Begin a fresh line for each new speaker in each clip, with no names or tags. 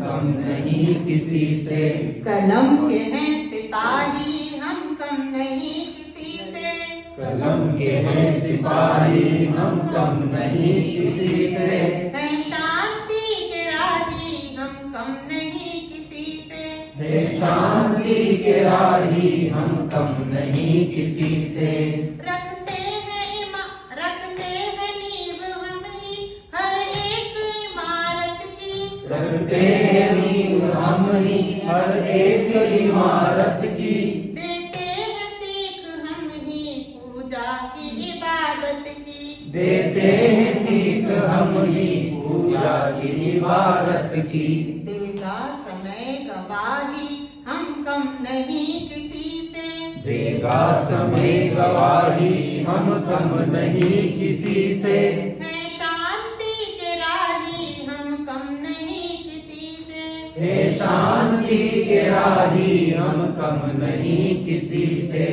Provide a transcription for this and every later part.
कम नहीं किसी से।
कलम के हैं सिपाही हम कम नहीं किसी से।
कलम के हैं सिपाही हम कम नहीं किसी से।
है शांति के राही हम कम नहीं किसी से।
है शांति के राही हम कम नहीं किसी से।
रखते हैं नींव हम ही हर एक इमारत की।
रखते हैं नींव हम ही हर एक इमारत की।
देते हैं सीख हम ही पूजा की इबादत की।
देते हैं सीख हम ही पूजा की इबादत की।
देगा समय गवाही हम कम नहीं किसी से।
देगा समय गवाही हम कम नहीं किसी से।
है शांति के राही हम कम नहीं किसी से।
है शांति के राही हम कम नहीं किसी से।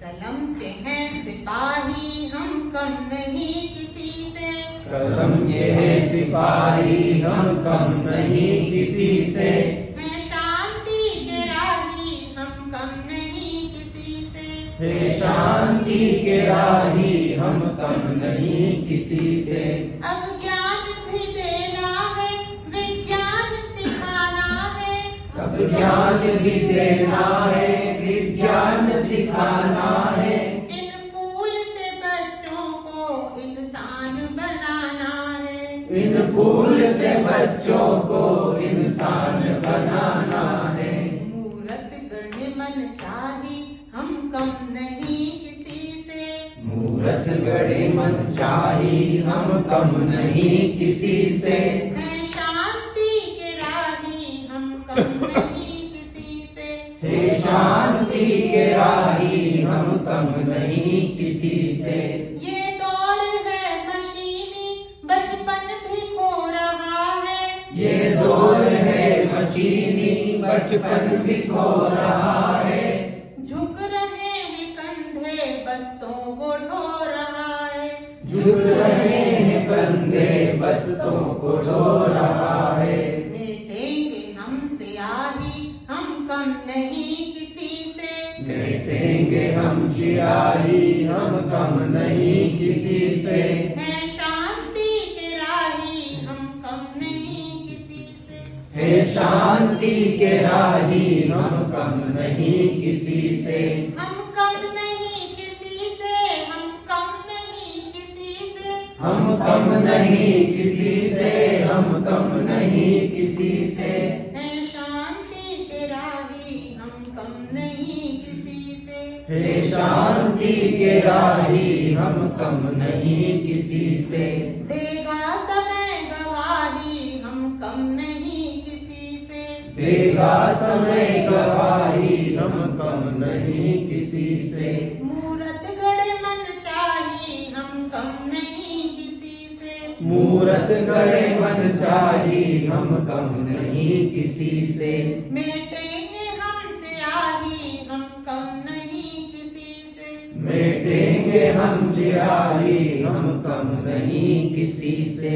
कलम के हैं सिपाही हम कम नहीं किसी से।
कलम के हैं सिपाही हम कम नहीं किसी से।
है शांति के राही हम कम नहीं किसी से।
है शांति के राही हम कम नहीं किसी से।
अब ज्ञान भी देना है विज्ञान सिखाना है।
अब ज्ञान भी देना है विज्ञान सिखाना है।
इन फूल से बच्चों को इंसान बनाना है।
इन फूल से बच्चों को इंसान बनाना है।
मूरत गढ़ मन चाही हम कम नहीं किसी से।
मूरत गढ़े मन चाही हम कम नहीं किसी से।
है शांति के राही हम कम नहीं किसी से।
है शांति के राही हम कम नहीं किसी से।
ये दौर है मशीनी बचपन भी खो रहा है।
ये दौर है मशीनी बचपन भी खो रहा है।
झुक रहे हैं कंधे बस्तों को ढो रहा है।
झुक रहे हैं कंधे बस्तों को ढो रहा है।
मेटेंगे हम स्याही हम कम नहीं किसी से।
मेटेंगे हम स्याही हम कम नहीं किसी से।
है शांति के राही हम कम नहीं किसी से।
है शांति के राही हम कम नहीं किसी से।
हम कम नहीं किसी से। हम कम नहीं किसी से।
हम कम नहीं किसी से। हम कम नहीं किसी से।
है शांति के राही हम कम नहीं किसी से।
है शांति के राही हम कम नहीं किसी से।
देगा समय गवाही हम कम नहीं किसी से।
देगा समय गवाही हम कम नहीं किसी से।
मूरत गढ़ मन चाही हम कम नहीं किसी से।
मूरत गढ़े मन चाही हम कम नहीं किसी से।
मेटेंगे हम स्याही हम कम नहीं किसी से।
मेटेंगे हम स्याही हम कम नहीं किसी से।